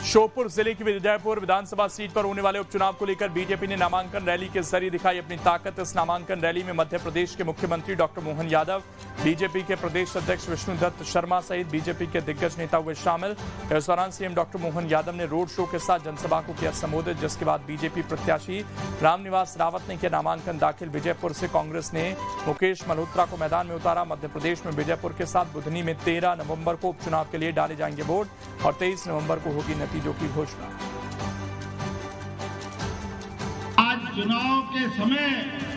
श्योपुर जिले की विजयपुर विधानसभा सीट पर होने वाले उपचुनाव को लेकर बीजेपी ने नामांकन रैली के जरिए दिखाई अपनी ताकत। इस नामांकन रैली में मध्य प्रदेश के मुख्यमंत्री डॉक्टर मोहन यादव, बीजेपी के प्रदेश अध्यक्ष विष्णुदत्त शर्मा सहित बीजेपी के दिग्गज नेता हुए शामिल। इस दौरान सीएम डॉक्टर मोहन यादव ने रोड शो के साथ जनसभा को किया संबोधित, जिसके बाद बीजेपी प्रत्याशी रामनिवास रावत ने किया नामांकन दाखिल। विजयपुर से कांग्रेस ने मुकेश मल्होत्रा को मैदान में उतारा। मध्य प्रदेश में विजयपुर के साथ बुधनी में 13 नवंबर को उपचुनाव के लिए डाले जाएंगे वोट और 23 नवंबर को होगी नतीजों की घोषणा। आज चुनाव के समय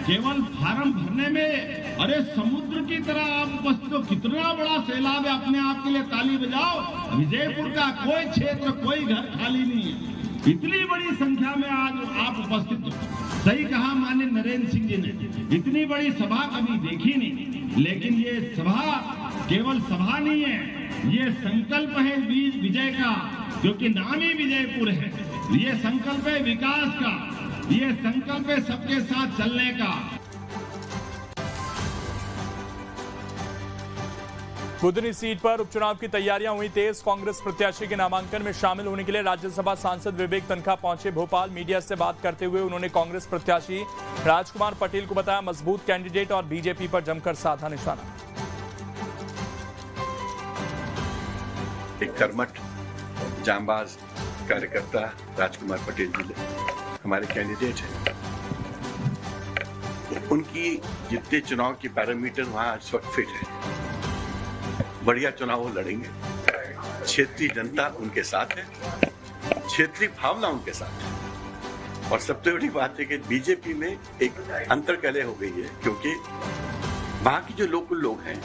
केवल फार्म भरने में अरे समुद्र की तरह आप उपस्थित हो, कितना बड़ा सैलाब है, अपने आप के लिए ताली बजाओ। विजयपुर का कोई क्षेत्र, कोई घर खाली नहीं है, इतनी बड़ी संख्या में आज आप उपस्थित हो। सही कहा माननीय नरेंद्र सिंह जी ने, इतनी बड़ी सभा कभी देखी नहीं। लेकिन ये सभा केवल सभा नहीं है, ये संकल्प है विजय का, क्योंकि नाम ही विजयपुर है। ये संकल्प है विकास का, ये संकल्प है सबके साथ चलने का। बुधनी सीट पर उपचुनाव की तैयारियां हुई तेज। कांग्रेस प्रत्याशी के नामांकन में शामिल होने के लिए राज्यसभा सांसद विवेक तनखा पहुंचे भोपाल। मीडिया से बात करते हुए उन्होंने कांग्रेस प्रत्याशी राजकुमार पटेल को बताया मजबूत कैंडिडेट और बीजेपी पर जमकर साधा निशाना। एक कर्मठ जांबाज कार्यकर्ता राजकुमार पटेल जी हमारे कैंडिडेट हैं। उनकी जितने चुनाव की पैरामीटर वहां इस वक्त फिट है, बढ़िया चुनाव वो लड़ेंगे। क्षेत्रीय जनता उनके साथ है, क्षेत्रीय भावना उनके साथ है। और सबसे बड़ी बात है कि बीजेपी में एक अंतर्कलह हो गई है, क्योंकि वहां की जो लोकल लोग हैं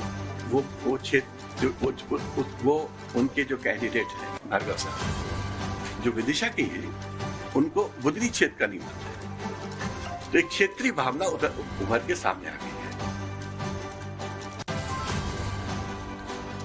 वो क्षेत्र वो उनके जो कैंडिडेट हैं भार्गव साहब जो विदिशा की है, उनको बुधनी क्षेत्र का नहीं मानते, तो एक क्षेत्रीय भावना उधर उभर के सामने आ गई है।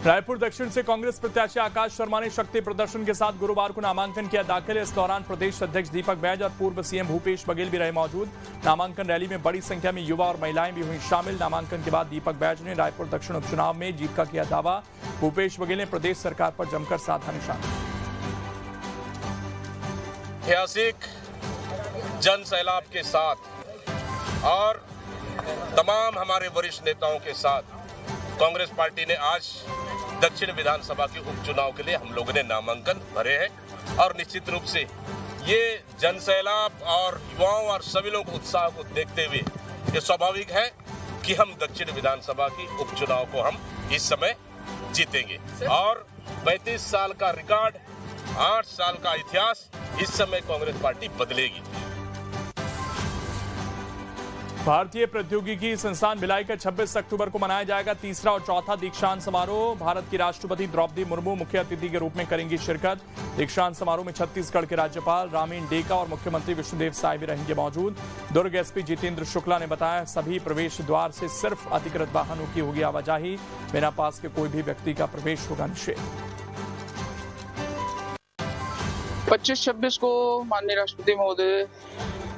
रायपुर दक्षिण से कांग्रेस प्रत्याशी आकाश शर्मा ने शक्ति प्रदर्शन के साथ गुरुवार को नामांकन किया दाखिल। इस दौरान प्रदेश अध्यक्ष दीपक बैज और पूर्व सीएम भूपेश बघेल भी रहे मौजूद। नामांकन रैली में बड़ी संख्या में युवा और महिलाएं भी हुई शामिल। नामांकन के बाद दीपक बैज ने रायपुर दक्षिण उपचुनाव में जीत का किया दावा। भूपेश बघेल ने प्रदेश सरकार पर जमकर साधा निशाना। ऐतिहासिक जन सैलाब के साथ और तमाम हमारे वरिष्ठ नेताओं के साथ कांग्रेस पार्टी ने आज दक्षिण विधानसभा के उपचुनाव के लिए हम लोगों ने नामांकन भरे हैं। और निश्चित रूप से ये जन सैलाब और युवाओं और सभी लोगों के उत्साह को देखते हुए ये स्वाभाविक है कि हम दक्षिण विधानसभा की उपचुनाव को हम इस समय जीतेंगे। और 35 साल का रिकॉर्ड, 8 साल का इतिहास, इस समय कांग्रेस पार्टी बदलेगी। भारतीय प्रौद्योगिकी संस्थान भिलाई का 26 अक्टूबर को मनाया जाएगा तीसरा और चौथा दीक्षांत समारोह। भारत की राष्ट्रपति द्रौपदी मुर्मू मुख्य अतिथि के रूप में करेंगी शिरकत। दीक्षांत समारोह में छत्तीसगढ़ के राज्यपाल रामीन डेका और मुख्यमंत्री विष्णुदेव साय भी रहेंगे मौजूद। दुर्ग एसपी जितेंद्र शुक्ला ने बताया सभी प्रवेश द्वार से सिर्फ अधिकृत वाहनों की होगी आवाजाही, बिना पास के कोई भी व्यक्ति का प्रवेश होगा निषेध। 25-26 को माननीय राष्ट्रपति महोदय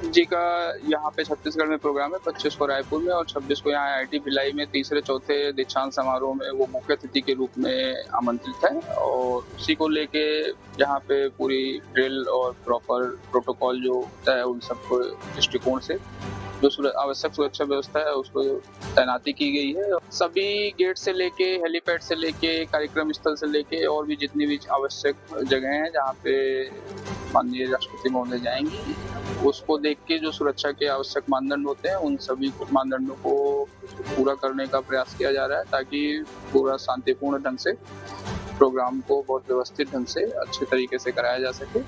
जी का यहाँ पे छत्तीसगढ़ में प्रोग्राम है। 25 को रायपुर में और 26 को यहाँ IIT भिलाई में तीसरे चौथे दीक्षांत समारोह में वो मुख्य अतिथि के रूप में आमंत्रित है। और उसी को लेके यहाँ पे पूरी ड्रिल और प्रॉपर प्रोटोकॉल जो होता है उन सब दृष्टिकोण से जो आवश्यक सुरक्षा व्यवस्था है उसको तैनाती की गई है। सभी गेट से लेके हेलीपैड से लेके कार्यक्रम स्थल से लेके और भी जितनी भी आवश्यक जगह हैं जहाँ पे माननीय राष्ट्रपति महोदय जाएंगी, उसको देख के जो सुरक्षा के आवश्यक मानदंड होते हैं उन सभी मानदंडों को पूरा करने का प्रयास किया जा रहा है, ताकि पूरा शांतिपूर्ण ढंग से प्रोग्राम को बहुत व्यवस्थित ढंग से अच्छे तरीके से कराया जा सके।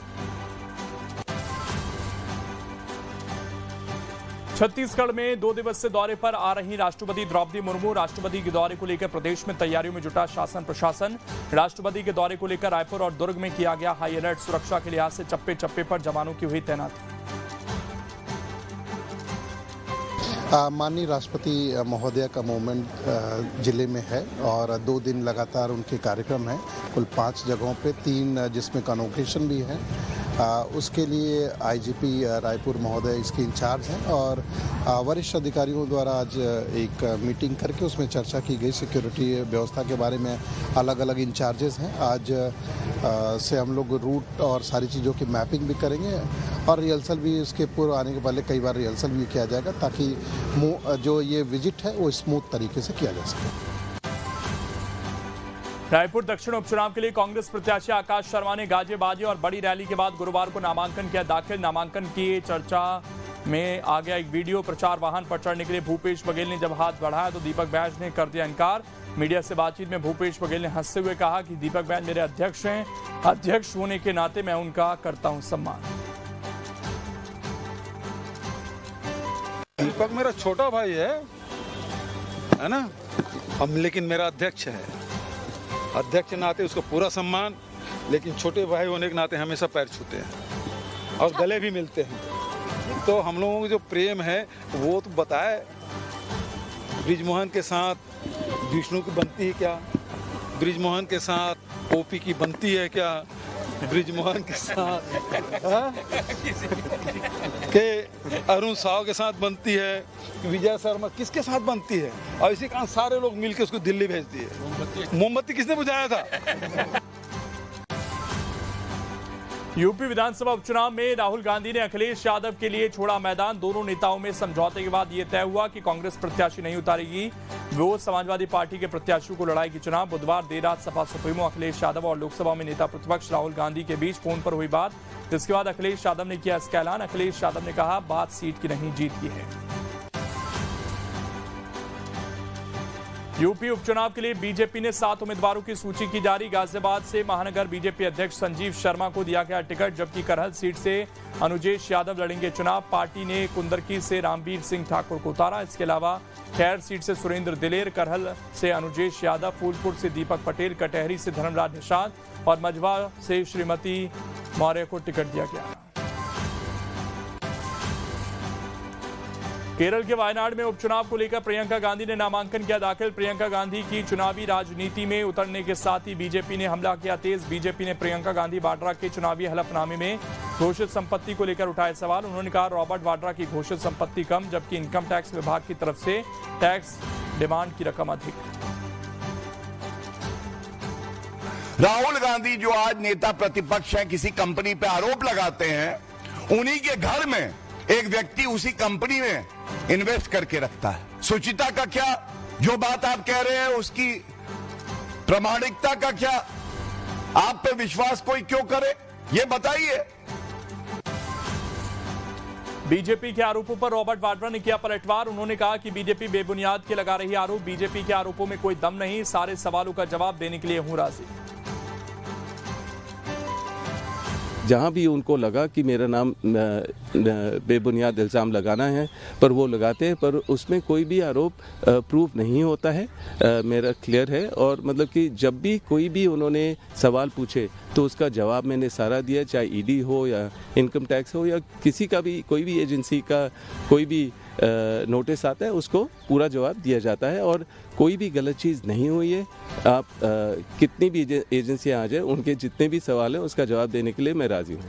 छत्तीसगढ़ में 2 दिवसीय दौरे पर आ रही राष्ट्रपति द्रौपदी मुर्मू। राष्ट्रपति के दौरे को लेकर प्रदेश में तैयारियों में जुटा शासन प्रशासन। राष्ट्रपति के दौरे को लेकर रायपुर और दुर्ग में किया गया हाई अलर्ट। सुरक्षा के लिहाज से चप्पे चप्पे पर जवानों की हुई तैनाती। माननीय राष्ट्रपति महोदय का मूवमेंट जिले में है और 2 दिन लगातार उनके कार्यक्रम हैं, कुल 5 जगहों पे, 3 जिसमें कन्वोकेशन भी है। उसके लिए आईजीपी रायपुर महोदय इसके इंचार्ज हैं और वरिष्ठ अधिकारियों द्वारा आज एक मीटिंग करके उसमें चर्चा की गई। सिक्योरिटी व्यवस्था के बारे में अलग अलग इंचार्जेस हैं। आज से हम लोग रूट और सारी चीज़ों की मैपिंग भी करेंगे और रिहर्सल भी इसके पूर्व आने के पहले कई बार रिहर्सल भी किया जाएगा ताकि जो ये विजिट है वो स्मूथ तरीके से किया जा सके। रायपुर दक्षिण उपचुनाव के लिए कांग्रेस प्रत्याशी आकाश शर्मा ने गाजेबाजी और बड़ी रैली के बाद गुरुवार को नामांकन किया दाखिल। नामांकन की चर्चा में आ गया एक वीडियो। प्रचार वाहन पर चढ़ने के लिए भूपेश बघेल ने जब हाथ बढ़ाया तो दीपक बैज ने कर दिया इनकार। मीडिया से बातचीत में भूपेश बघेल ने हंसते हुए कहा कि दीपक बैज मेरे अध्यक्ष हैं, अध्यक्ष होने के नाते मैं उनका करता हूं सम्मान। दीपक मेरा छोटा भाई है ना, हम लेकिन मेरा अध्यक्ष है, अध्यक्ष के नाते उसको पूरा सम्मान, लेकिन छोटे भाई होने के नाते हमेशा पैर छूते हैं और गले भी मिलते हैं। तो हम लोगों को जो प्रेम है वो तो बताए। ब्रिजमोहन के साथ विष्णु की बनती है क्या, ब्रिजमोहन के साथ ओपी की बनती है क्या, ब्रिजमोहन के साथ के अरुण साव के साथ बनती है, विजय शर्मा किसके साथ बनती है, और इसी कारण सारे लोग मिलकर उसको दिल्ली भेज दिए। मोमबत्ती किसने बुझाया था? यूपी विधानसभा उपचुनाव में राहुल गांधी ने अखिलेश यादव के लिए छोड़ा मैदान। दोनों नेताओं में समझौते के बाद यह तय हुआ कि कांग्रेस प्रत्याशी नहीं उतारेगी, वो समाजवादी पार्टी के प्रत्याशियों को लड़ाएगी चुनाव। बुधवार देर रात सपा सुप्रीमो अखिलेश यादव और लोकसभा में नेता प्रतिपक्ष राहुल गांधी के बीच फोन पर हुई बात, जिसके बाद अखिलेश यादव ने किया इसका ऐलान। अखिलेश यादव ने कहा, बात सीट की नहीं जीत की है। यूपी उपचुनाव के लिए बीजेपी ने 7 उम्मीदवारों की सूची की जारी। गाजियाबाद से महानगर बीजेपी अध्यक्ष संजीव शर्मा को दिया गया टिकट, जबकि करहल सीट से अनुजेश यादव लड़ेंगे चुनाव। पार्टी ने कुंदरकी से रामवीर सिंह ठाकुर को उतारा। इसके अलावा खैर सीट से सुरेंद्र दिलेर, करहल से अनुजेश यादव, फूलपुर से दीपक पटेल, कटहरी से धर्मराज निषाद और मझवा से श्रीमती मौर्य को टिकट दिया गया। केरल के वायनाड में उपचुनाव को लेकर प्रियंका गांधी ने नामांकन किया दाखिल। प्रियंका गांधी की चुनावी राजनीति में उतरने के साथ ही बीजेपी ने हमला किया तेज। बीजेपी ने प्रियंका गांधी वाड्रा के चुनावी हलफनामे में घोषित संपत्ति को लेकर उठाए सवाल। उन्होंने कहा, रॉबर्ट वाड्रा की घोषित संपत्ति कम, जबकि इनकम टैक्स विभाग की तरफ से टैक्स डिमांड की रकम अधिक। राहुल गांधी जो आज नेता प्रतिपक्ष हैं, किसी कंपनी पे आरोप लगाते हैं, उन्हीं के घर में एक व्यक्ति उसी कंपनी में इन्वेस्ट करके रखता है। सुचिता का क्या, जो बात आप कह रहे हैं उसकी प्रामाणिकता का क्या, आप पे विश्वास कोई क्यों करे, ये बताइए। बीजेपी के आरोपों पर रॉबर्ट वाड्रा ने किया पलटवार। उन्होंने कहा कि बीजेपी बेबुनियाद के लगा रही आरोप, बीजेपी के आरोपों में कोई दम नहीं, सारे सवालों का जवाब देने के लिए हूं राजी। जहाँ भी उनको लगा कि मेरा नाम बेबुनियाद इल्ज़ाम लगाना है, पर वो लगाते हैं, पर उसमें कोई भी आरोप प्रूफ नहीं होता है। मेरा क्लियर है, और मतलब कि जब भी कोई भी उन्होंने सवाल पूछे तो उसका जवाब मैंने सारा दिया, चाहे ईडी हो या इनकम टैक्स हो या किसी का भी, कोई भी एजेंसी का कोई भी नोटिस आता है उसको पूरा जवाब दिया जाता है, और कोई भी गलत चीज़ नहीं हुई है। आप कितनी भी एजेंसियां आ जाए, उनके जितने भी सवाल हैं उसका जवाब देने के लिए मैं राज़ी हूँ।